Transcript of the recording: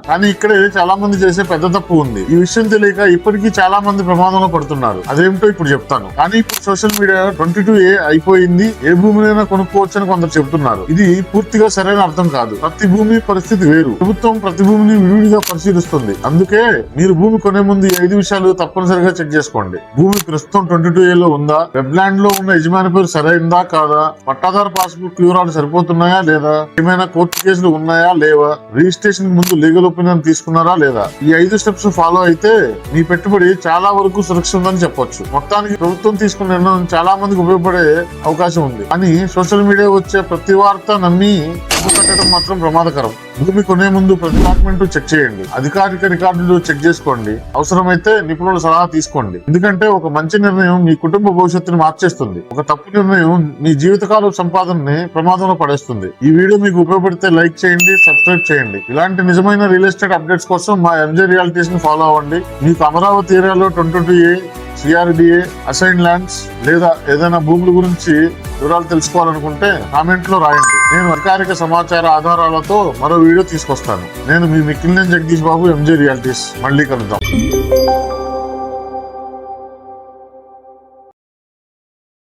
కానీ ఇక్కడే చాలా మంది చేసే పెద్ద తప్పు ఉంది. ఈ విషయం తెలియక ఇప్పటికీ చాలా మంది ప్రమాదంలో పడుతున్నారు. అదేమిటో ఇప్పుడు చెప్తాను. కానీ ఇప్పుడు సోషల్ మీడియా 22A అయిపోయింది, ఏ భూమినైనా కొనుక్కోవచ్చని కొందరు చెబుతున్నారు. ఇది పూర్తిగా సరైన అర్థం కాదు. ప్రతి భూమి పరిస్థితి వేరు. ప్రభుత్వం ప్రతి భూమిని విడివిడిగా పరిశీలిస్తుంది. అందుకే మీరు భూమి కొనే ముందు ఈ 5 విషయాలు తప్పనిసరిగా చెక్ చేసుకోండి. భూమి ప్రస్తుతం 22A లో ఉందా? వెబ్లాండ్ లో ఉన్న యజమాని పేరు సరైందా కాదా? పట్టాదారు పాస్బుక్ వివరాలు సరిపోతున్నాయా లేదా? ఏమైనా కోర్టు కేసులు ఉన్నాయా లేవా? రిజిస్ట్రేషన్ ముందు లీగల్ ఒపీనియన్ తీసుకున్నారా లేదా? ఈ 5 స్టెప్స్ ఫాలో అయితే మీ పెట్టుబడి చాలా వరకు సురక్షితందని చెప్పొచ్చు. మొత్తానికి ప్రభుత్వం తీసుకున్న నిర్ణయం చాలా మందికి ఉపయోగపడే అవకాశం ఉంది. కానీ సోషల్ మీడియా వచ్చే ప్రతి వార్త నమ్మి పెట్టడం మాత్రం ప్రమాదకరం. భూమి కొనే ముందు ప్రతి డాక్యుమెంట్ చెక్ చేయండి. అధికారిక రికార్డులు చెక్ చేసుకోండి. అవసరమైతే నిపుణుల సలహా తీసుకోండి. ఎందుకంటే ఒక మంచి నిర్ణయం మీ కుటుంబ భవిష్యత్తుని మార్చేస్తుంది. ఒక తప్పు నిర్ణయం మీ జీవితకాల సంపాదనని ప్రమాదంలో పడేస్తుంది. ఈ వీడియో మీకు ఉపయోగపడితే లైక్ చేయండి, సబ్స్క్రైబ్ చేయండి. ఇలాంటి నిజమైన రియల్ ఎస్టేట్ అప్డేట్స్ కోసం మా ఎంజే రియాలిటీస్ ని ఫాలో అవ్వండి. మీకు అమరావతి ఏరియాలో 22A, CRDA, అసైన్ ల్యాండ్స్ లేదా ఏదైనా భూముల గురించి వివరాలు తెలుసుకోవాలనుకుంటే కామెంట్ లో రాయండి. నేను అధికారిక సమాచార ఆధారాలతో మరో వీడియో తీసుకొస్తాను. నేను మీ మిక్కిలినేని జగదీష్ బాబు, ఎంజే రియాలిటీస్. మళ్ళీ కలుద్దాం.